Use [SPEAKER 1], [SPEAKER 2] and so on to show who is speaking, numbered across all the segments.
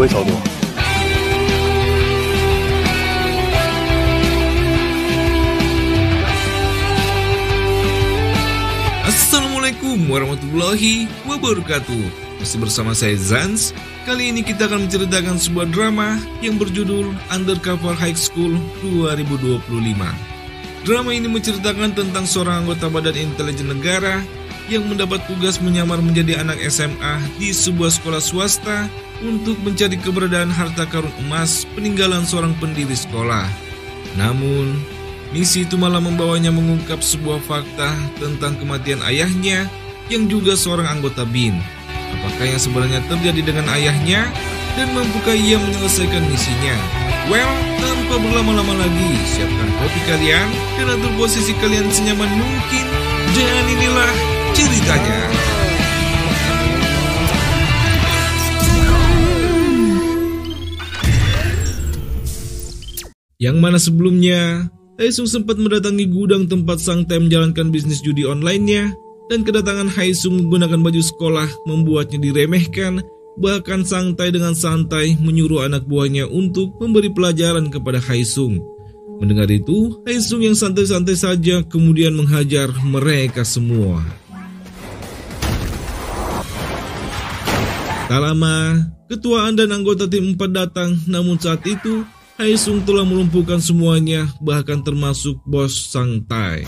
[SPEAKER 1] 저도.
[SPEAKER 2] Assalamualaikum warahmatullahi wabarakatuh. Masih bersama saya Zans. Kali ini kita akan menceritakan sebuah drama yang berjudul Undercover High School 2025. Drama ini menceritakan tentang seorang anggota Badan Intelijen Negara yang mendapat tugas menyamar menjadi anak SMA di sebuah sekolah swasta untuk mencari keberadaan harta karun emas peninggalan seorang pendiri sekolah. Namun, misi itu malah membawanya mengungkap sebuah fakta tentang kematian ayahnya yang juga seorang anggota BIN. Apakah yang sebenarnya terjadi dengan ayahnya dan mampukah ia menyelesaikan misinya? Well, tanpa berlama-lama lagi, siapkan kopi kalian dan atur posisi kalian senyaman mungkin. Dan inilah ceritanya. Yang mana sebelumnya, Haesung sempat mendatangi gudang tempat Sang Tae menjalankan bisnis judi online-nya, dan kedatangan Haesung menggunakan baju sekolah membuatnya diremehkan. Bahkan Sang Tae dengan santai menyuruh anak buahnya untuk memberi pelajaran kepada Haesung. Mendengar itu, Haesung yang santai-santai saja kemudian menghajar mereka semua. Tak lama, ketuaan dan anggota tim 4 datang, namun saat itu Haesung telah melumpuhkan semuanya, bahkan termasuk bos Sang Tae.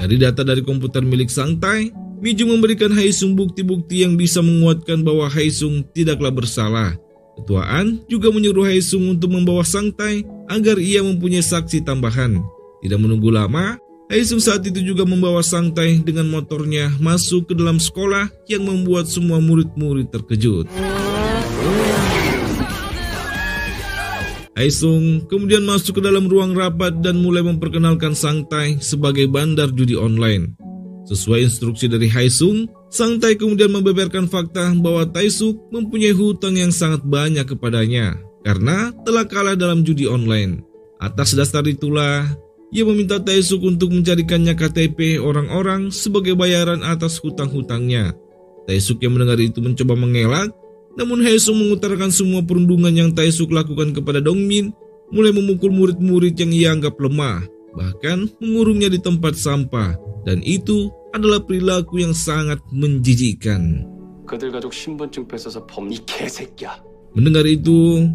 [SPEAKER 2] Dari data dari komputer milik Sang Tae, Miju memberikan Haesung bukti-bukti yang bisa menguatkan bahwa Haesung tidaklah bersalah. Ketuaan juga menyuruh Haesung untuk membawa Sang Tae agar ia mempunyai saksi tambahan. Tidak menunggu lama, Haesung saat itu juga membawa Sang Tae dengan motornya masuk ke dalam sekolah yang membuat semua murid-murid terkejut. Haesung kemudian masuk ke dalam ruang rapat dan mulai memperkenalkan Sang Tae sebagai bandar judi online. Sesuai instruksi dari Haesung, Sang Tae kemudian membeberkan fakta bahwa Taesuk mempunyai hutang yang sangat banyak kepadanya karena telah kalah dalam judi online. Atas dasar itulah, ia meminta Taesuk untuk mencarikannya KTP orang-orang sebagai bayaran atas hutang-hutangnya. Taesuk yang mendengar itu mencoba mengelak, namun Haesung mengutarakan semua perundungan yang Taesuk lakukan kepada Dongmin, mulai memukul murid-murid yang ia anggap lemah, bahkan mengurungnya di tempat sampah, dan itu adalah perilaku yang sangat menjijikkan. Mendengar itu,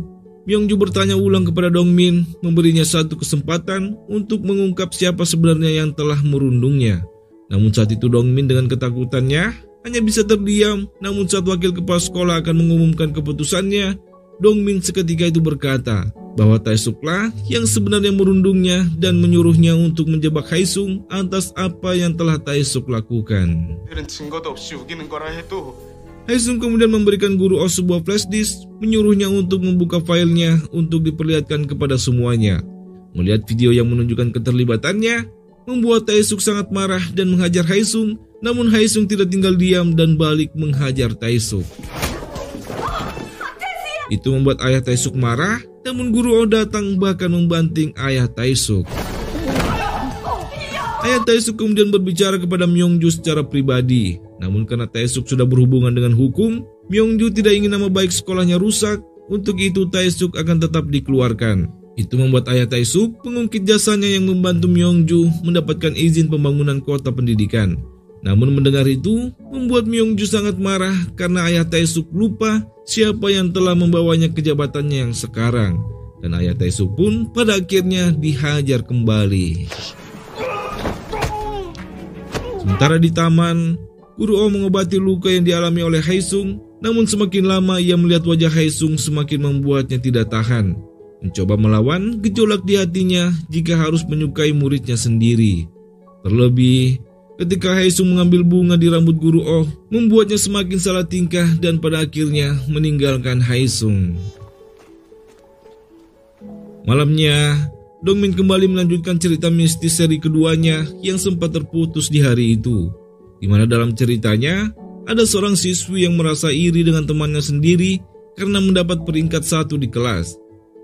[SPEAKER 2] Myongju bertanya ulang kepada Dongmin, memberinya satu kesempatan untuk mengungkap siapa sebenarnya yang telah merundungnya. Namun saat itu Dongmin dengan ketakutannya hanya bisa terdiam, namun saat wakil kepala sekolah akan mengumumkan keputusannya, Dongmin seketika itu berkata bahwa Taesuklah yang sebenarnya merundungnya dan menyuruhnya untuk menjebak Haesung atas apa yang telah Taesuk lakukan. Haesung kemudian memberikan guru Oh sebuah flash disk, menyuruhnya untuk membuka filenya untuk diperlihatkan kepada semuanya. Melihat video yang menunjukkan keterlibatannya, membuat Taesuk sangat marah dan menghajar Haesung, namun Haesung tidak tinggal diam dan balik menghajar Taesuk. Itu membuat ayah Taesuk marah, namun guru Oh datang bahkan membanting ayah Taesuk. Ayah Taesuk kemudian berbicara kepada Myongju secara pribadi, namun karena Taesuk sudah berhubungan dengan hukum, Myongju tidak ingin nama baik sekolahnya rusak, untuk itu Taesuk akan tetap dikeluarkan. Itu membuat ayah Taesuk mengungkit jasanya yang membantu Myongju mendapatkan izin pembangunan kota pendidikan. Namun mendengar itu, membuat Myongju sangat marah karena ayah Taesuk lupa siapa yang telah membawanya ke jabatannya yang sekarang. Dan ayah Taesuk pun pada akhirnya dihajar kembali. Sementara di taman, guru Oh mengobati luka yang dialami oleh Haesung, namun semakin lama ia melihat wajah Haesung semakin membuatnya tidak tahan. Mencoba melawan gejolak di hatinya jika harus menyukai muridnya sendiri. Terlebih, ketika Haesung mengambil bunga di rambut guru Oh, membuatnya semakin salah tingkah dan pada akhirnya meninggalkan Haesung. Malamnya, Dongmin kembali melanjutkan cerita mistis seri keduanya yang sempat terputus di hari itu, di mana dalam ceritanya ada seorang siswi yang merasa iri dengan temannya sendiri karena mendapat peringkat 1 di kelas.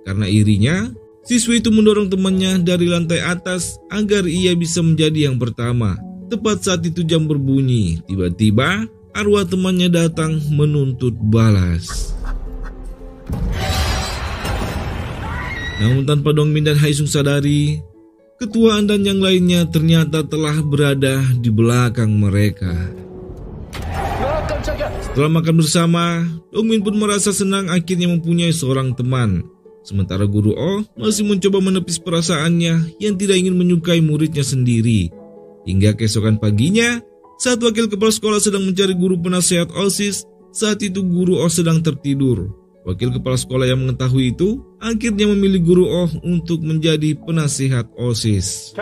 [SPEAKER 2] Karena irinya, siswi itu mendorong temannya dari lantai atas agar ia bisa menjadi yang pertama. Tepat saat itu jam berbunyi, tiba-tiba arwah temannya datang menuntut balas. Namun tanpa Dongmin dan Haesung sadari, Ketua An dan yang lainnya ternyata telah berada di belakang mereka. Setelah makan bersama, Dongmin pun merasa senang akhirnya mempunyai seorang teman. Sementara Guru Oh masih mencoba menepis perasaannya yang tidak ingin menyukai muridnya sendiri. Hingga keesokan paginya, saat wakil kepala sekolah sedang mencari guru penasehat OSIS, saat itu Guru Oh sedang tertidur. Wakil kepala sekolah yang mengetahui itu akhirnya memilih Guru Oh untuk menjadi penasihat OSIS.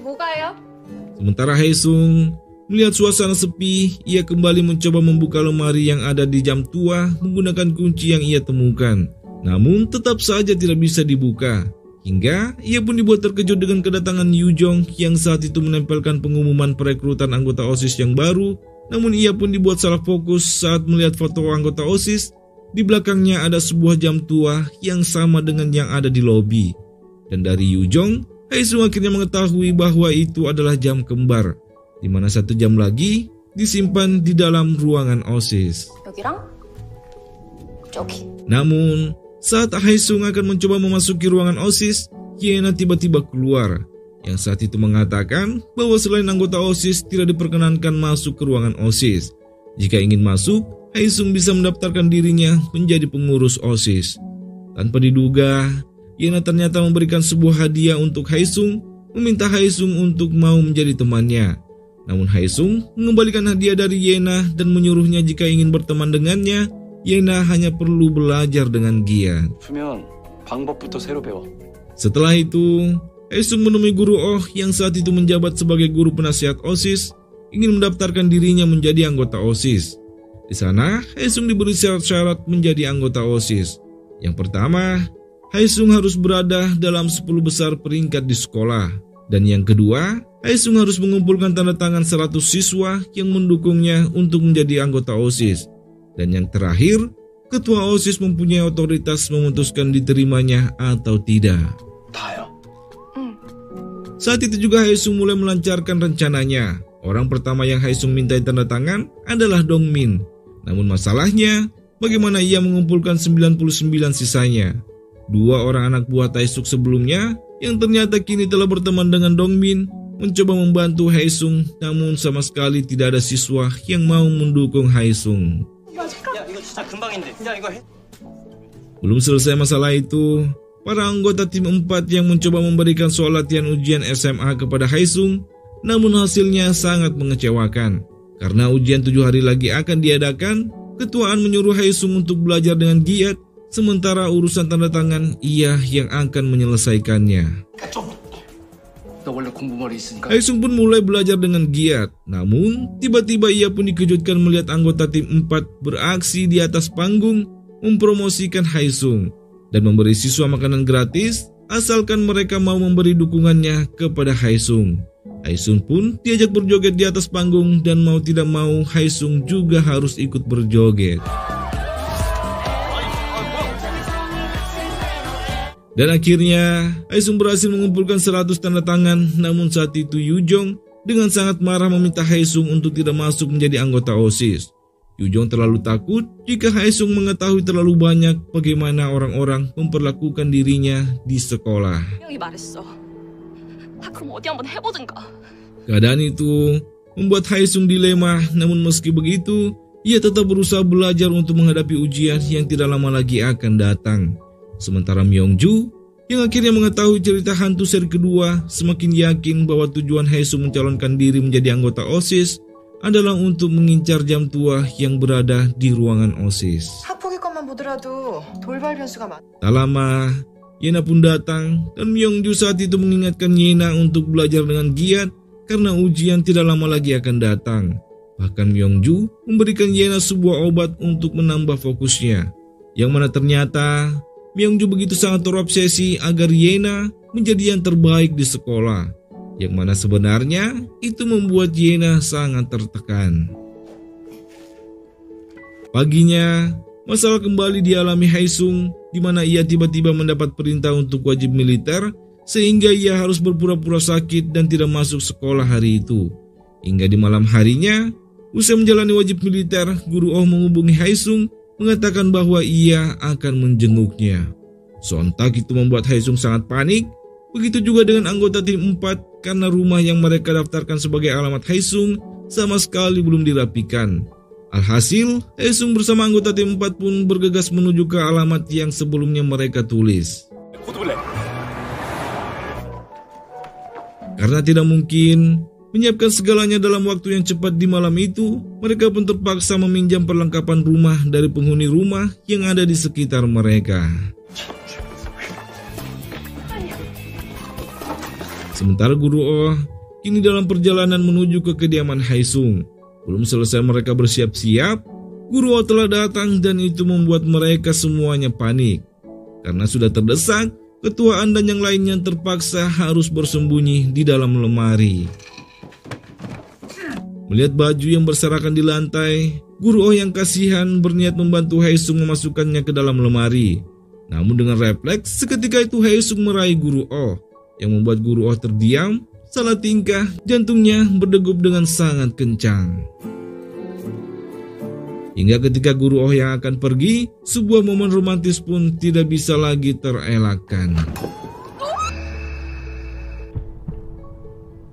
[SPEAKER 1] 뭐가요?
[SPEAKER 2] Sementara Haesung melihat suasana sepi, ia kembali mencoba membuka lemari yang ada di jam tua menggunakan kunci yang ia temukan. Namun tetap saja tidak bisa dibuka. Hingga ia pun dibuat terkejut dengan kedatangan Yujong yang saat itu menempelkan pengumuman perekrutan anggota OSIS yang baru. Namun ia pun dibuat salah fokus saat melihat foto anggota OSIS. Di belakangnya ada sebuah jam tua yang sama dengan yang ada di lobi. Dan dari Yujong, Haesung akhirnya mengetahui bahwa itu adalah jam kembar, di mana 1 jam lagi disimpan di dalam ruangan OSIS.
[SPEAKER 1] 여기랑 저기.
[SPEAKER 2] Namun, saat Haesung akan mencoba memasuki ruangan OSIS, Yena tiba-tiba keluar. Yang saat itu mengatakan bahwa selain anggota OSIS tidak diperkenankan masuk ke ruangan OSIS. Jika ingin masuk, Haesung bisa mendaftarkan dirinya menjadi pengurus OSIS. Tanpa diduga, Yena ternyata memberikan sebuah hadiah untuk Haesung, meminta Haesung untuk mau menjadi temannya. Namun Haesung mengembalikan hadiah dari Yena dan menyuruhnya jika ingin berteman dengannya, Yena hanya perlu belajar dengan giat. Setelah itu, Haesung menemui Guru Oh yang saat itu menjabat sebagai guru penasihat OSIS, ingin mendaftarkan dirinya menjadi anggota OSIS. Di sana, Haesung diberi syarat-syarat menjadi anggota OSIS. Yang pertama, Haesung harus berada dalam 10 besar peringkat di sekolah. Dan yang kedua, Haesung harus mengumpulkan tanda tangan 100 siswa yang mendukungnya untuk menjadi anggota OSIS. Dan yang terakhir, ketua OSIS mempunyai otoritas memutuskan diterimanya atau tidak. Saat itu juga Haesung mulai melancarkan rencananya. Orang pertama yang Haesung mintai tanda tangan adalah Dongmin. Namun masalahnya, bagaimana ia mengumpulkan 99 sisanya? 2 orang anak buah Taesuk sebelumnya, yang ternyata kini telah berteman dengan Dongmin, mencoba membantu Haesung, namun sama sekali tidak ada siswa yang mau mendukung Haesung. Belum selesai masalah itu, para anggota tim 4 yang mencoba memberikan soal latihan ujian SMA kepada Haesung, namun hasilnya sangat mengecewakan. Karena ujian 7 hari lagi akan diadakan, ketuaan menyuruh Haesung untuk belajar dengan giat, sementara urusan tanda tangan ia yang akan menyelesaikannya. Haesung pun mulai belajar dengan giat, namun tiba-tiba ia pun dikejutkan melihat anggota tim 4 beraksi di atas panggung mempromosikan Haesung dan memberi siswa makanan gratis asalkan mereka mau memberi dukungannya kepada Haesung. Haesung pun diajak berjoget di atas panggung dan mau tidak mau Haesung juga harus ikut berjoget. Dan akhirnya Haesung berhasil mengumpulkan 100 tanda tangan, namun saat itu Yujong dengan sangat marah meminta Haesung untuk tidak masuk menjadi anggota OSIS. Yujong terlalu takut jika Haesung mengetahui terlalu banyak bagaimana orang-orang memperlakukan dirinya di sekolah. Keadaan itu membuat Haesung dilema, namun meski begitu, ia tetap berusaha belajar untuk menghadapi ujian yang tidak lama lagi akan datang. Sementara Myongju, yang akhirnya mengetahui cerita hantu seri kedua, semakin yakin bahwa tujuan Haesung mencalonkan diri menjadi anggota OSIS adalah untuk mengincar jam tua yang berada di ruangan OSIS. Tak lama, Yena pun datang dan Myongju saat itu mengingatkan Yena untuk belajar dengan giat karena ujian tidak lama lagi akan datang. Bahkan Myongju memberikan Yena sebuah obat untuk menambah fokusnya, yang mana ternyata Myongju begitu sangat terobsesi agar Yena menjadi yang terbaik di sekolah, yang mana sebenarnya itu membuat Yena sangat tertekan. Paginya, masalah kembali dialami Haesung, di mana ia tiba-tiba mendapat perintah untuk wajib militer, sehingga ia harus berpura-pura sakit dan tidak masuk sekolah hari itu. Hingga di malam harinya, Usai menjalani wajib militer, Guru Oh menghubungi Haesung mengatakan bahwa ia akan menjenguknya. Sontak itu membuat Haesung sangat panik. Begitu juga dengan anggota tim 4 karena rumah yang mereka daftarkan sebagai alamat Haesung sama sekali belum dirapikan. Alhasil, Haesung bersama anggota tim 4 pun bergegas menuju ke alamat yang sebelumnya mereka tulis. Karena tidak mungkin menyiapkan segalanya dalam waktu yang cepat di malam itu, mereka pun terpaksa meminjam perlengkapan rumah dari penghuni rumah yang ada di sekitar mereka. Sementara Guru Oh kini dalam perjalanan menuju ke kediaman Haesung. Belum selesai mereka bersiap-siap, Guru Oh telah datang dan itu membuat mereka semuanya panik. Karena sudah terdesak, Ketua dan yang lainnya terpaksa harus bersembunyi di dalam lemari. Melihat baju yang berserakan di lantai, Guru Oh yang kasihan berniat membantu Haesung memasukkannya ke dalam lemari. Namun dengan refleks, seketika itu Haesung meraih Guru Oh, yang membuat Guru Oh terdiam, salah tingkah, jantungnya berdegup dengan sangat kencang. Hingga ketika Guru Oh yang akan pergi, sebuah momen romantis pun tidak bisa lagi terelakkan.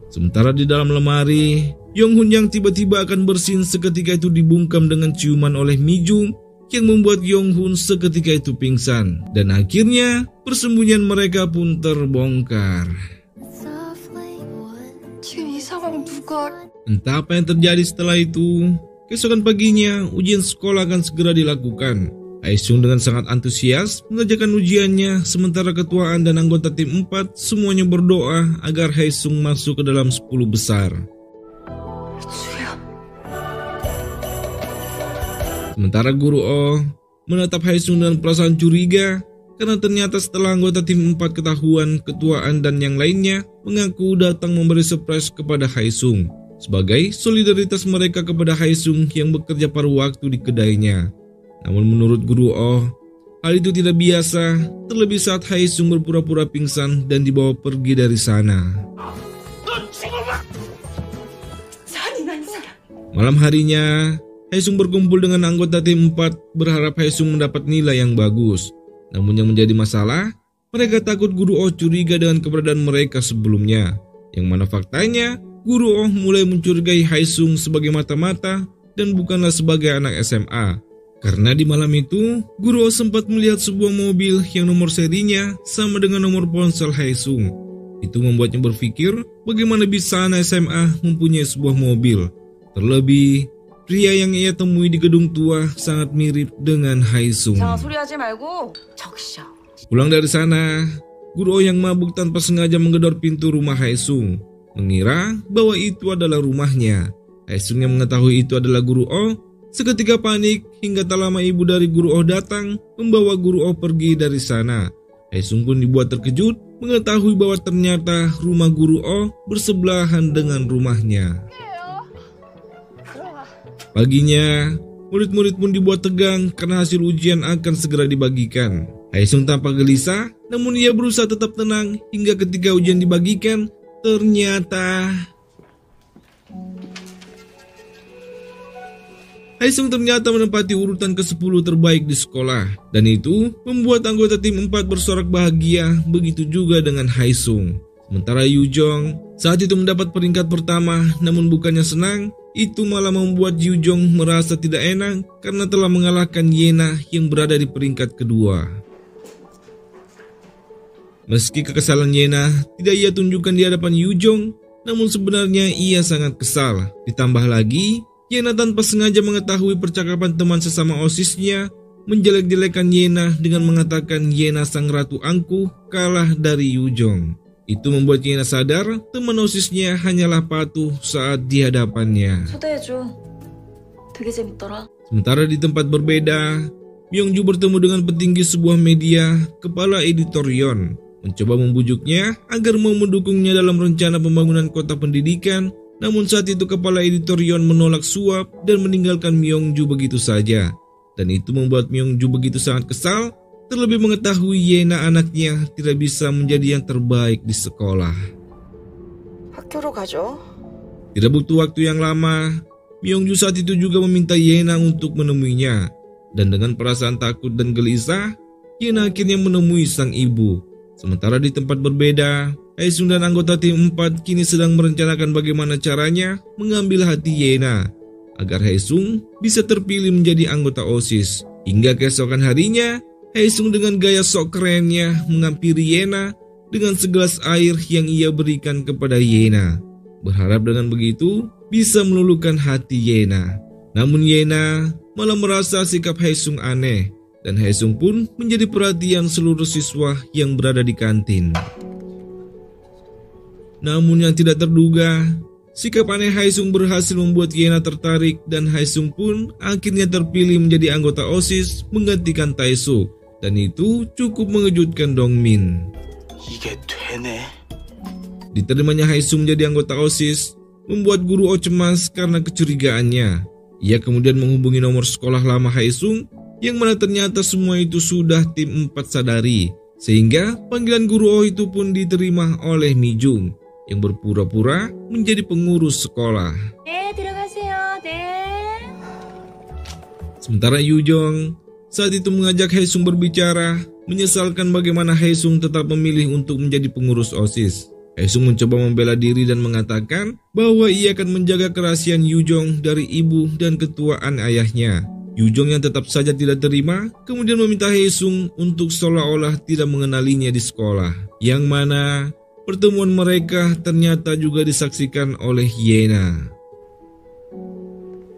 [SPEAKER 2] Sementara di dalam lemari, Yonghun yang tiba-tiba akan bersin seketika itu dibungkam dengan ciuman oleh Mijung yang membuat Yonghun seketika itu pingsan. Dan akhirnya persembunyian mereka pun terbongkar. Entah apa yang terjadi setelah itu. Keesokan paginya, ujian sekolah akan segera dilakukan. Haesung dengan sangat antusias mengerjakan ujiannya, sementara ketua dan anggota tim 4 semuanya berdoa agar Haesung masuk ke dalam 10 besar. Sementara Guru Oh menatap Haesung dengan perasaan curiga karena ternyata setelah anggota tim 4 ketahuan, ketua dan yang lainnya mengaku datang memberi surprise kepada Haesung sebagai solidaritas mereka kepada Haesung yang bekerja paruh waktu di kedainya. Namun menurut Guru Oh, hal itu tidak biasa, terlebih saat Haesung berpura-pura pingsan dan dibawa pergi dari sana. Malam harinya, Haesung berkumpul dengan anggota tim 4 berharap Haesung mendapat nilai yang bagus. Namun yang menjadi masalah, mereka takut Guru Oh curiga dengan keberadaan mereka sebelumnya. Yang mana faktanya, Guru Oh mulai mencurigai Haesung sebagai mata-mata dan bukanlah sebagai anak SMA. Karena di malam itu, Guru Oh sempat melihat sebuah mobil yang nomor serinya sama dengan nomor ponsel Haesung. Itu membuatnya berpikir bagaimana bisa anak SMA mempunyai sebuah mobil. Terlebih, pria yang ia temui di gedung tua sangat mirip dengan Haesung. Pulang dari sana, Guru Oh yang mabuk tanpa sengaja menggedor pintu rumah Haesung, mengira bahwa itu adalah rumahnya. Haesung yang mengetahui itu adalah Guru Oh, seketika panik hingga tak lama ibu dari Guru Oh datang membawa Guru Oh pergi dari sana. Haesung pun dibuat terkejut mengetahui bahwa ternyata rumah Guru Oh bersebelahan dengan rumahnya. Paginya, murid-murid pun dibuat tegang karena hasil ujian akan segera dibagikan. Haesung tampak gelisah, namun ia berusaha tetap tenang hingga ketika ujian dibagikan, ternyata Haesung menempati urutan ke-10 terbaik di sekolah, dan itu membuat anggota tim 4 bersorak bahagia, begitu juga dengan Haesung. Sementara Yujong saat itu mendapat peringkat pertama, namun bukannya senang, itu malah membuat Yujong merasa tidak enak karena telah mengalahkan Yena yang berada di peringkat kedua. Meski kekesalan Yena tidak ia tunjukkan di hadapan Yujong, namun sebenarnya ia sangat kesal. Ditambah lagi, Yena tanpa sengaja mengetahui percakapan teman sesama OSISnya menjelek-jelekan Yena dengan mengatakan Yena sang ratu angkuh kalah dari Yujong. Itu membuat Yena sadar teman OSISnya hanyalah patuh saat di hadapannya. Sementara di tempat berbeda, Myongju bertemu dengan petinggi sebuah media, kepala editor Yon, mencoba membujuknya agar mau mendukungnya dalam rencana pembangunan kota pendidikan. Namun saat itu kepala editor Yon menolak suap dan meninggalkan Myongju begitu saja. Dan itu membuat Myongju begitu sangat kesal, terlebih mengetahui Yena anaknya tidak bisa menjadi yang terbaik di sekolah. Tidak butuh waktu yang lama, Myongju saat itu juga meminta Yena untuk menemuinya. Dan dengan perasaan takut dan gelisah, Yena akhirnya menemui sang ibu. Sementara di tempat berbeda, Haesung dan anggota tim 4 kini sedang merencanakan bagaimana caranya mengambil hati Yena agar Haesung bisa terpilih menjadi anggota OSIS. Hingga keesokan harinya, Haesung dengan gaya sok kerennya menghampiri Yena dengan segelas air yang ia berikan kepada Yena, berharap dengan begitu bisa meluluhkan hati Yena. Namun Yena malah merasa sikap Haesung aneh, dan Haesung pun menjadi perhatian seluruh siswa yang berada di kantin. Namun yang tidak terduga, sikap aneh Haesung berhasil membuat Yena tertarik dan Haesung pun akhirnya terpilih menjadi anggota OSIS menggantikan Taesuk, dan itu cukup mengejutkan Dongmin.
[SPEAKER 3] 이게 되네.
[SPEAKER 2] Diterimanya Haesung menjadi anggota OSIS membuat guru Oh cemas karena kecurigaannya. Ia kemudian menghubungi nomor sekolah lama Haesung yang mana ternyata semua itu sudah tim 4 sadari, sehingga panggilan guru Oh itu pun diterima oleh Mijung yang berpura-pura menjadi pengurus sekolah.
[SPEAKER 1] 네, 들어가세요. 네.
[SPEAKER 2] Sementara Yujong saat itu mengajak Haesung berbicara, menyesalkan bagaimana Haesung tetap memilih untuk menjadi pengurus OSIS. Haesung mencoba membela diri dan mengatakan bahwa ia akan menjaga kerahasiaan Yujong dari ibu dan ketuaan ayahnya. Yujong yang tetap saja tidak terima, kemudian meminta Haesung untuk seolah-olah tidak mengenalinya di sekolah. Yang mana pertemuan mereka ternyata juga disaksikan oleh Yena.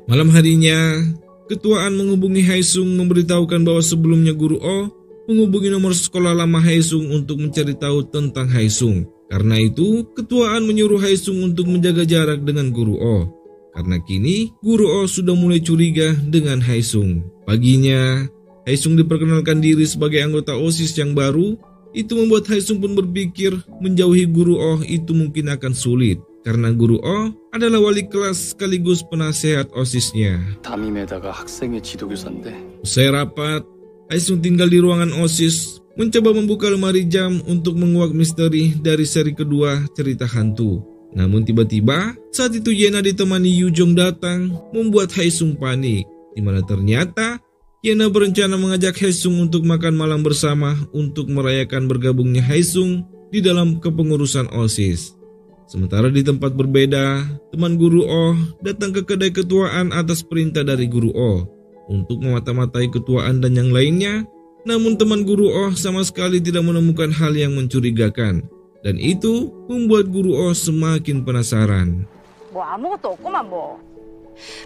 [SPEAKER 2] Malam harinya, ketuaan menghubungi Haesung memberitahukan bahwa sebelumnya guru Oh menghubungi nomor sekolah lama Haesung untuk mencari tahu tentang Haesung. Karena itu, ketuaan menyuruh Haesung untuk menjaga jarak dengan guru Oh. Karena kini, guru Oh sudah mulai curiga dengan Haesung. Paginya, Haesung diperkenalkan diri sebagai anggota OSIS yang baru. Itu membuat Haesung pun berpikir menjauhi guru Oh itu mungkin akan sulit. Karena guru Oh adalah wali kelas sekaligus penasehat OSISnya.
[SPEAKER 3] 담임에다가 학생의 지도교사인데.
[SPEAKER 2] Usai rapat, Haesung tinggal di ruangan OSIS, mencoba membuka lemari jam untuk menguak misteri dari seri kedua cerita hantu. Namun tiba-tiba saat itu Yena ditemani Yujong datang membuat Haesung panik, di mana ternyata Yena berencana mengajak Haesung untuk makan malam bersama untuk merayakan bergabungnya Haesung di dalam kepengurusan OSIS. Sementara di tempat berbeda, teman guru Oh datang ke kedai ketuaan atas perintah dari guru Oh untuk memata-matai ketuaan dan yang lainnya. Namun teman guru Oh sama sekali tidak menemukan hal yang mencurigakan. Dan itu membuat guru Oh semakin penasaran.
[SPEAKER 4] 뭐 아무것도 없구만 뭐.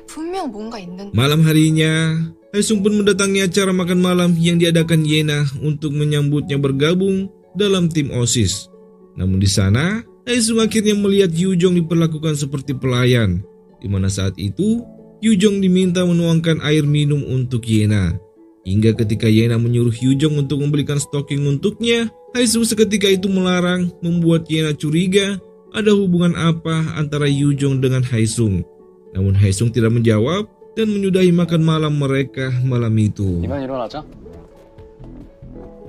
[SPEAKER 1] 분명 뭔가 있는데.
[SPEAKER 2] Malam harinya, Haesung pun mendatangi acara makan malam yang diadakan Yena untuk menyambutnya bergabung dalam tim OSIS. Namun di sana, Haesung akhirnya melihat Yujong diperlakukan seperti pelayan, di mana saat itu Yujong diminta menuangkan air minum untuk Yena. Hingga ketika Yena menyuruh Yujong untuk membelikan stocking untuknya, Haesung seketika itu melarang, membuat Yena curiga ada hubungan apa antara Yujong dengan Haesung. Namun Haesung tidak menjawab dan menyudahi makan malam mereka malam itu.
[SPEAKER 3] 이만 일어나자.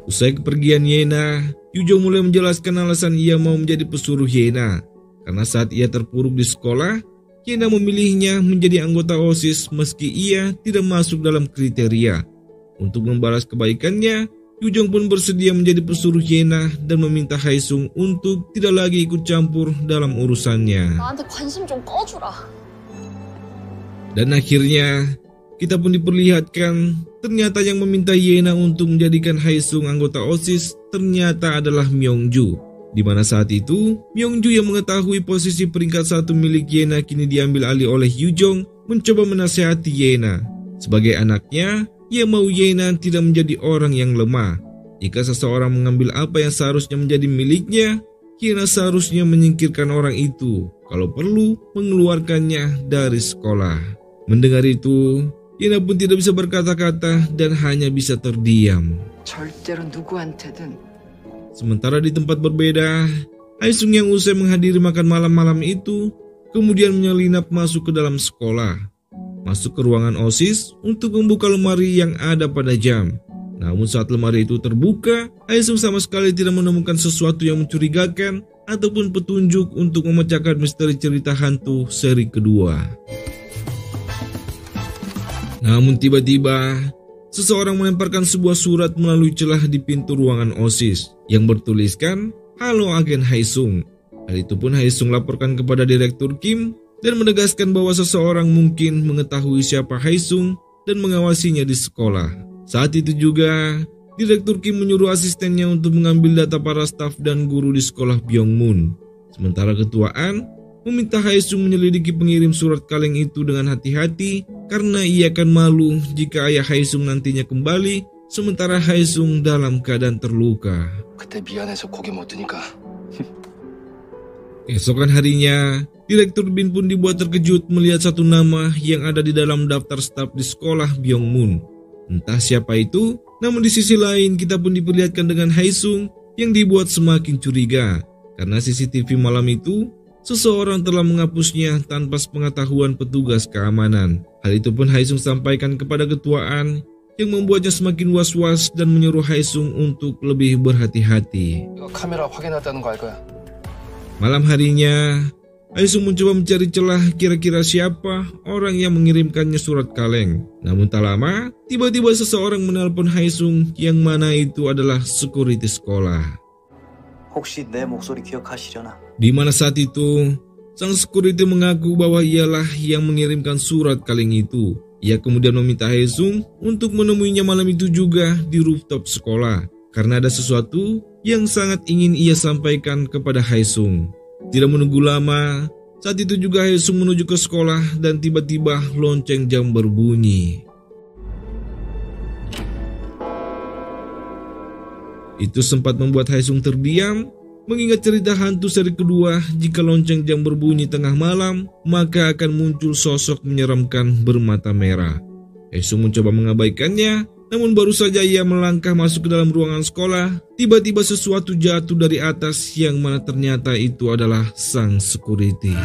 [SPEAKER 2] Usai kepergian Yena, Yujong mulai menjelaskan alasan ia mau menjadi pesuruh Yena. Karena saat ia terpuruk di sekolah, Yena memilihnya menjadi anggota OSIS meski ia tidak masuk dalam kriteria. Untuk membalas kebaikannya, Yujong pun bersedia menjadi pesuruh Yena dan meminta Haesung untuk tidak lagi ikut campur dalam urusannya.
[SPEAKER 1] 나한테 관심 좀 꺼주라.
[SPEAKER 2] Dan akhirnya, kita pun diperlihatkan ternyata yang meminta Yena untuk menjadikan Haesung anggota OSIS ternyata adalah Myongju. Di mana saat itu, Myongju yang mengetahui posisi peringkat 1 milik Yena kini diambil alih oleh Yujong mencoba menasihati Yena. Sebagai anaknya, ia mau Yena tidak menjadi orang yang lemah. Jika seseorang mengambil apa yang seharusnya menjadi miliknya, Yena seharusnya menyingkirkan orang itu. Kalau perlu, mengeluarkannya dari sekolah. Mendengar itu, Yena pun tidak bisa berkata-kata dan hanya bisa terdiam.
[SPEAKER 4] 절대로 누구한테든.
[SPEAKER 2] Sementara di tempat berbeda, Haesung yang usai menghadiri makan malam-malam itu, kemudian menyelinap masuk ke dalam sekolah. Masuk ke ruangan OSIS untuk membuka lemari yang ada pada jam. Namun saat lemari itu terbuka, Haesung sama sekali tidak menemukan sesuatu yang mencurigakan ataupun petunjuk untuk memecahkan misteri cerita hantu seri kedua. Namun tiba-tiba, seseorang melemparkan sebuah surat melalui celah di pintu ruangan OSIS yang bertuliskan, "Halo Agen Haesung." Hal itu pun Haesung laporkan kepada Direktur Kim dan menegaskan bahwa seseorang mungkin mengetahui siapa Haesung dan mengawasinya di sekolah. Saat itu juga, Direktur Kim menyuruh asistennya untuk mengambil data para staf dan guru di sekolah Byongmun. Sementara Ketua An meminta Haesung menyelidiki pengirim surat kaleng itu dengan hati-hati karena ia akan malu jika ayah Haesung nantinya kembali sementara Haesung dalam keadaan terluka.
[SPEAKER 3] 그때 미안해서 고개 못 드니까.
[SPEAKER 2] Keesokan harinya, Direktur Bin pun dibuat terkejut melihat satu nama yang ada di dalam daftar staf di sekolah Byongmun. Entah siapa itu, namun di sisi lain kita pun diperlihatkan dengan Haesung yang dibuat semakin curiga. Karena CCTV malam itu, seseorang telah menghapusnya tanpa sepengetahuan petugas keamanan. Hal itu pun Haesung sampaikan kepada ketuaan yang membuatnya semakin was-was dan menyuruh Haesung untuk lebih berhati-hati.
[SPEAKER 3] 이거 카메라 확인했다는 거 알 거야.
[SPEAKER 2] Malam harinya, Haesung mencoba mencari celah kira-kira siapa orang yang mengirimkannya surat kaleng. Namun tak lama, tiba-tiba seseorang menelpon Haesung yang mana itu adalah security sekolah.
[SPEAKER 5] 혹시 내 목소리 기억하시려나?
[SPEAKER 2] Di mana saat itu, sang security mengaku bahwa ialah yang mengirimkan surat kaleng itu. Ia kemudian meminta Haesung untuk menemuinya malam itu juga di rooftop sekolah. Karena ada sesuatu yang sangat ingin ia sampaikan kepada Haesung. Tidak menunggu lama, saat itu juga Haesung menuju ke sekolah dan tiba-tiba lonceng jam berbunyi. Itu sempat membuat Haesung terdiam, mengingat cerita hantu seri kedua jika lonceng jam berbunyi tengah malam, maka akan muncul sosok menyeramkan bermata merah. Haesung mencoba mengabaikannya, namun baru saja ia melangkah masuk ke dalam ruangan sekolah, tiba-tiba sesuatu jatuh dari atas yang mana ternyata itu adalah sang security.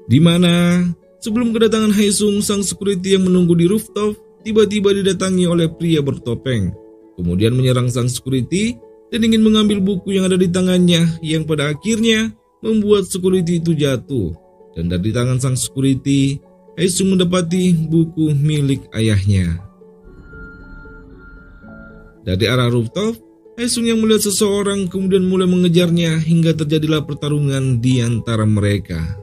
[SPEAKER 2] Di mana sebelum kedatangan Haesung, sang security yang menunggu di rooftop tiba-tiba didatangi oleh pria bertopeng. Kemudian menyerang sang security dan ingin mengambil buku yang ada di tangannya yang pada akhirnya membuat security itu jatuh. Dan dari tangan sang security, Haesung mendapati buku milik ayahnya. Dari arah rooftop, Haesung yang melihat seseorang kemudian mulai mengejarnya hingga terjadilah pertarungan di antara mereka.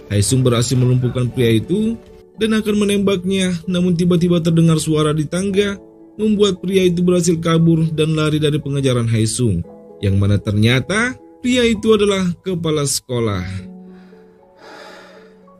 [SPEAKER 2] Haesung berhasil melumpuhkan pria itu dan akan menembaknya, namun tiba-tiba terdengar suara di tangga membuat pria itu berhasil kabur dan lari dari pengejaran Haesung, yang mana ternyata pria itu adalah kepala sekolah.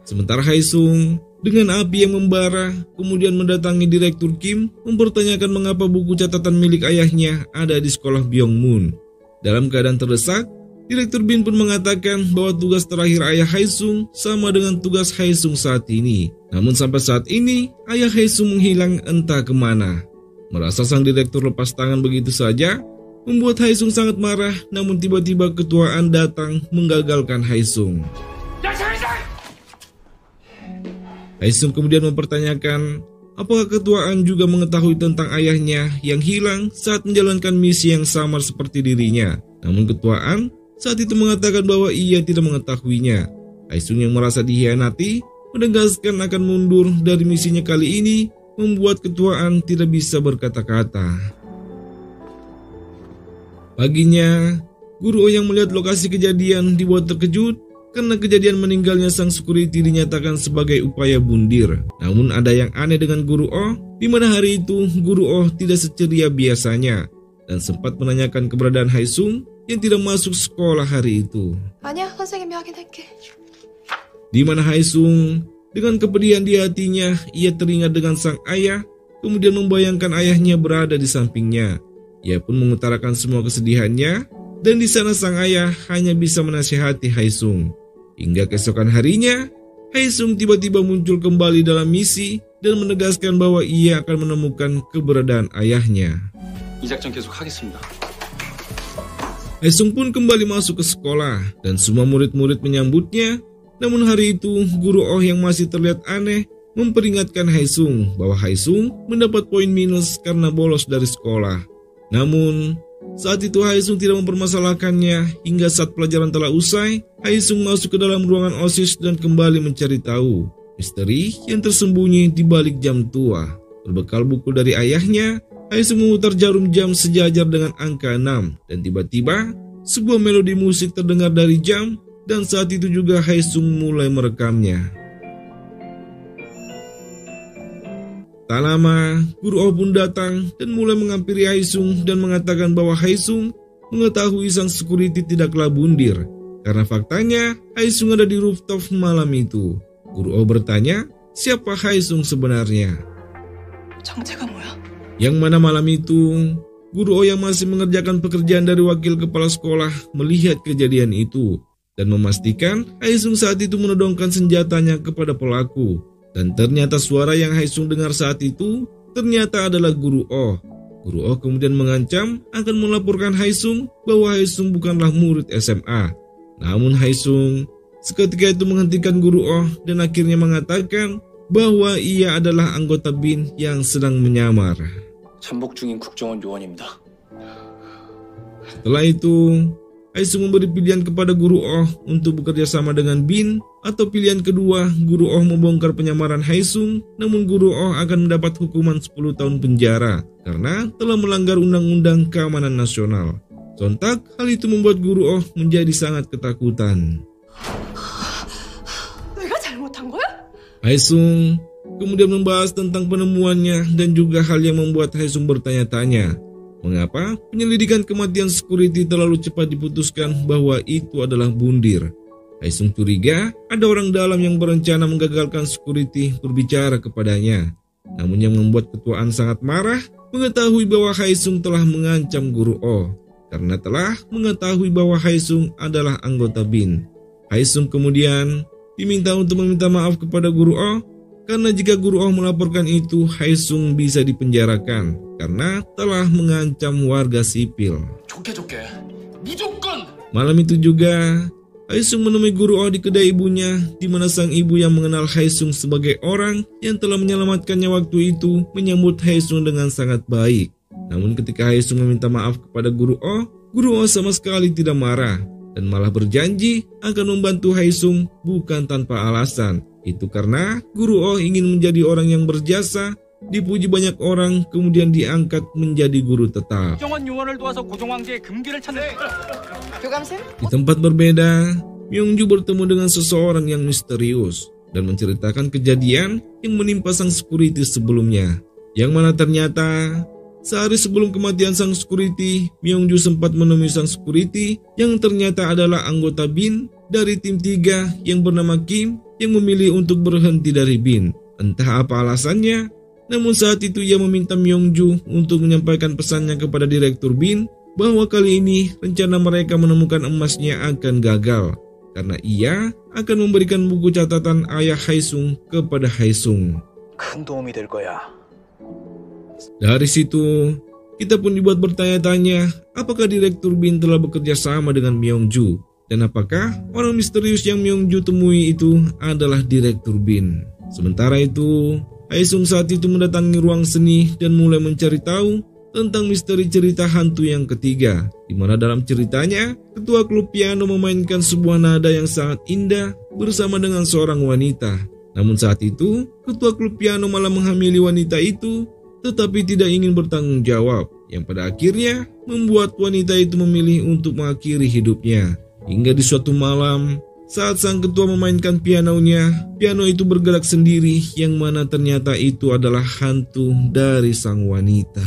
[SPEAKER 2] Sementara Haesung dengan api yang membara kemudian mendatangi Direktur Kim mempertanyakan mengapa buku catatan milik ayahnya ada di sekolah Byongmun. Dalam keadaan terdesak, Direktur Bin pun mengatakan bahwa tugas terakhir ayah Haesung sama dengan tugas Haesung saat ini. Namun sampai saat ini, ayah Haesung menghilang entah kemana. Merasa sang direktur lepas tangan begitu saja, membuat Haesung sangat marah, namun tiba-tiba ketuaan datang menggagalkan Haesung. Haesung kemudian mempertanyakan apakah ketuaan juga mengetahui tentang ayahnya yang hilang saat menjalankan misi yang samar seperti dirinya. Namun ketuaan saat itu mengatakan bahwa ia tidak mengetahuinya. Haesung yang merasa dikhianati menegaskan akan mundur dari misinya kali ini, membuat ketuaan tidak bisa berkata-kata. Paginya, Guru Oh yang melihat lokasi kejadian dibuat terkejut karena kejadian meninggalnya sang security dinyatakan sebagai upaya bundir. Namun ada yang aneh dengan Guru Oh, di mana hari itu Guru Oh tidak seceria biasanya dan sempat menanyakan keberadaan Haesung yang tidak masuk sekolah hari itu.
[SPEAKER 1] 아니야, 선생님이 확인할게.
[SPEAKER 2] Di mana Haesung dengan kepedihan di hatinya, ia teringat dengan sang ayah, kemudian membayangkan ayahnya berada di sampingnya. Ia pun mengutarakan semua kesedihannya, dan di sana sang ayah hanya bisa menasihati Haesung. Hingga keesokan harinya, Haesung tiba-tiba muncul kembali dalam misi dan menegaskan bahwa ia akan menemukan keberadaan ayahnya.
[SPEAKER 3] 이 작전 계속 하겠습니다.
[SPEAKER 2] Haesung pun kembali masuk ke sekolah dan semua murid-murid menyambutnya. Namun hari itu, Guru Oh yang masih terlihat aneh memperingatkan Haesung bahwa Haesung mendapat poin minus karena bolos dari sekolah. Namun, Saat itu Haesung tidak mempermasalahkannya hingga saat pelajaran telah usai, Haesung masuk ke dalam ruangan OSIS dan kembali mencari tahu misteri yang tersembunyi di balik jam tua. Berbekal buku dari ayahnya, Haesung memutar jarum jam sejajar dengan angka 6 dan tiba-tiba sebuah melodi musik terdengar dari jam dan saat itu juga Haesung mulai merekamnya. Tak lama, Guru Oh pun datang dan mulai menghampiri Haesung dan mengatakan bahwa Haesung mengetahui sang security tidaklah bundir. Karena faktanya, Haesung ada di rooftop malam itu. Guru Oh bertanya, siapa Haesung sebenarnya?
[SPEAKER 1] 정체가 뭐야?
[SPEAKER 2] Yang mana malam itu, Guru Oh yang masih mengerjakan pekerjaan dari wakil kepala sekolah melihat kejadian itu dan memastikan Haesung saat itu menodongkan senjatanya kepada pelaku. Dan ternyata suara yang Haesung dengar saat itu ternyata adalah Guru Oh. Guru Oh kemudian mengancam akan melaporkan Haesung bahwa Haesung bukanlah murid SMA. Namun Haesung seketika itu menghentikan Guru Oh dan akhirnya mengatakan bahwa ia adalah anggota BIN yang sedang menyamar.
[SPEAKER 3] 잠복 중인 국정원 요원입니다.
[SPEAKER 2] Setelah itu, Haesung memberi pilihan kepada Guru Oh untuk bekerja sama dengan BIN, atau pilihan kedua, Guru Oh membongkar penyamaran Haesung, namun Guru Oh akan mendapat hukuman 10 tahun penjara karena telah melanggar Undang-Undang Keamanan Nasional. Sontak, hal itu membuat Guru Oh menjadi sangat ketakutan.
[SPEAKER 1] 내가 잘못한 거야?
[SPEAKER 2] Haesung kemudian membahas tentang penemuannya dan juga hal yang membuat Haesung bertanya-tanya. Mengapa penyelidikan kematian security terlalu cepat diputuskan bahwa itu adalah bundir? Haesung curiga ada orang dalam yang berencana menggagalkan security berbicara kepadanya. Namun yang membuat Ketua An sangat marah mengetahui bahwa Haesung telah mengancam Guru Oh karena telah mengetahui bahwa Haesung adalah anggota BIN. Haesung kemudian diminta untuk meminta maaf kepada Guru Oh karena jika Guru Oh melaporkan itu, Haesung bisa dipenjarakan karena telah mengancam warga sipil.
[SPEAKER 3] 좋게 무조건.
[SPEAKER 2] Malam itu juga, Haesung menemui Guru Oh di kedai ibunya, di mana sang ibu yang mengenal Haesung sebagai orang yang telah menyelamatkannya waktu itu menyambut Haesung dengan sangat baik. Namun ketika Haesung meminta maaf kepada Guru Oh sama sekali tidak marah dan malah berjanji akan membantu Haesung bukan tanpa alasan. Itu karena Guru Oh ingin menjadi orang yang berjasa, dipuji banyak orang, kemudian diangkat menjadi guru tetap.
[SPEAKER 1] 교감생?
[SPEAKER 2] Di tempat berbeda, Myungju bertemu dengan seseorang yang misterius dan menceritakan kejadian yang menimpa sang security sebelumnya. Yang mana ternyata sehari sebelum kematian sang security, Myungju sempat menemui sang security yang ternyata adalah anggota BIN dari tim 3 yang bernama Kim yang memilih untuk berhenti dari BIN. Entah apa alasannya, namun saat itu ia meminta Myungju untuk menyampaikan pesannya kepada Direktur BIN bahwa kali ini rencana mereka menemukan emasnya akan gagal karena ia akan memberikan buku catatan ayah Haesung kepada Haesung.
[SPEAKER 5] 큰 도움이 될 거야.
[SPEAKER 2] Dari situ, kita pun dibuat bertanya-tanya apakah Direktur BIN telah bekerja sama dengan Myungju. Dan apakah orang misterius yang Myungju temui itu adalah Direktur BIN? Sementara itu, Haesung saat itu mendatangi ruang seni dan mulai mencari tahu tentang misteri cerita hantu yang ketiga, di mana dalam ceritanya, ketua klub piano memainkan sebuah nada yang sangat indah bersama dengan seorang wanita. Namun saat itu, ketua klub piano malah menghamili wanita itu, tetapi tidak ingin bertanggung jawab, yang pada akhirnya membuat wanita itu memilih untuk mengakhiri hidupnya. Hingga di suatu malam, saat sang ketua memainkan pianonya, piano itu bergerak sendiri yang mana ternyata itu adalah hantu dari sang wanita.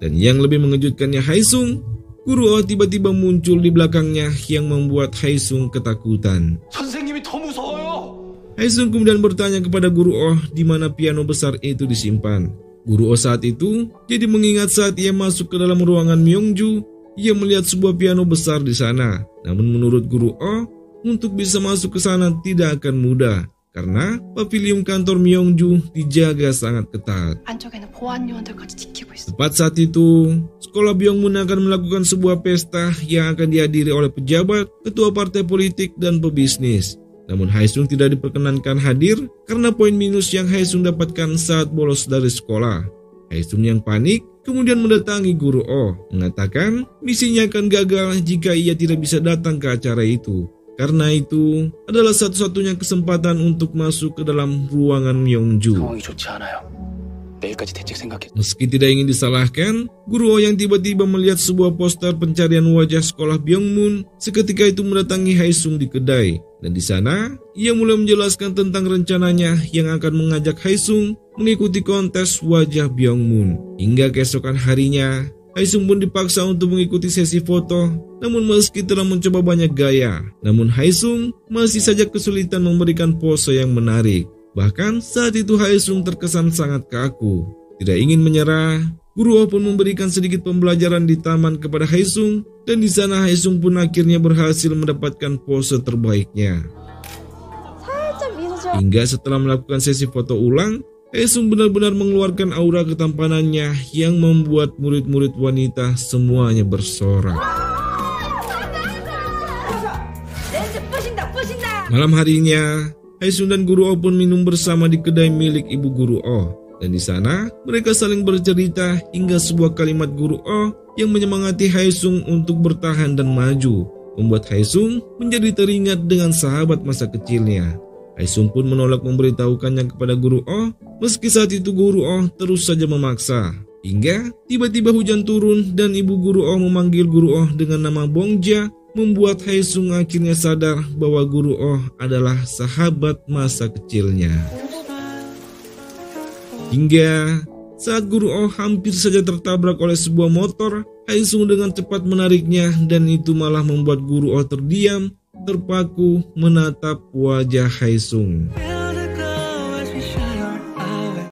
[SPEAKER 2] Dan yang lebih mengejutkannya Haesung, Guru Oh tiba-tiba muncul di belakangnya yang membuat Haesung ketakutan.
[SPEAKER 3] 선생님이 더 무서워요.
[SPEAKER 2] Haesung kemudian bertanya kepada Guru Oh di mana piano besar itu disimpan. Guru Oh saat itu jadi mengingat saat ia masuk ke dalam ruangan Myungju, ia melihat sebuah piano besar di sana. Namun menurut Guru Oh, untuk bisa masuk ke sana tidak akan mudah karena pavilion kantor Myungju dijaga sangat ketat.
[SPEAKER 1] 안쪽에는 보안 요원들까지 지키고 있어.
[SPEAKER 2] Tepat saat itu, sekolah Byungmun akan melakukan sebuah pesta yang akan dihadiri oleh pejabat, ketua partai politik, dan pebisnis. Namun Haesung tidak diperkenankan hadir karena poin minus yang Haesung dapatkan saat bolos dari sekolah. Haesung yang panik kemudian mendatangi Guru Oh, mengatakan misinya akan gagal jika ia tidak bisa datang ke acara itu. Karena itu adalah satu-satunya kesempatan untuk masuk ke dalam ruangan Myongju.
[SPEAKER 3] 상황이 좋지 않아요. 내일까지 대책 생각해.
[SPEAKER 2] Meski tidak ingin disalahkan, Guru Oh yang tiba-tiba melihat sebuah poster pencarian wajah sekolah Byungmun seketika itu mendatangi Haesung di kedai. Dan di sana, ia mulai menjelaskan tentang rencananya yang akan mengajak Haesung mengikuti kontes wajah Byungmun. Hingga keesokan harinya, Haesung pun dipaksa untuk mengikuti sesi foto. Namun meski telah mencoba banyak gaya, namun Haesung masih saja kesulitan memberikan pose yang menarik. Bahkan saat itu Haesung terkesan sangat kaku. Tidak ingin menyerah, Guru Oh pun memberikan sedikit pembelajaran di taman kepada Haesung, dan di sana Haesung pun akhirnya berhasil mendapatkan pose terbaiknya. Hingga setelah melakukan sesi foto ulang, Haesung benar-benar mengeluarkan aura ketampanannya yang membuat murid-murid wanita semuanya bersorak. Malam harinya, Haesung dan Guru Oh pun minum bersama di kedai milik ibu Guru Oh. Dan di sana, mereka saling bercerita hingga sebuah kalimat Guru Oh yang menyemangati Haesung untuk bertahan dan maju, membuat Haesung menjadi teringat dengan sahabat masa kecilnya. Haesung pun menolak memberitahukannya kepada Guru Oh, meski saat itu Guru Oh terus saja memaksa. Hingga tiba-tiba hujan turun dan ibu Guru Oh memanggil Guru Oh dengan nama Bongja, membuat Haesung akhirnya sadar bahwa Guru Oh adalah sahabat masa kecilnya. Hingga saat Guru Oh hampir saja tertabrak oleh sebuah motor, Haesung dengan cepat menariknya dan itu malah membuat Guru Oh terdiam, terpaku menatap wajah Haesung.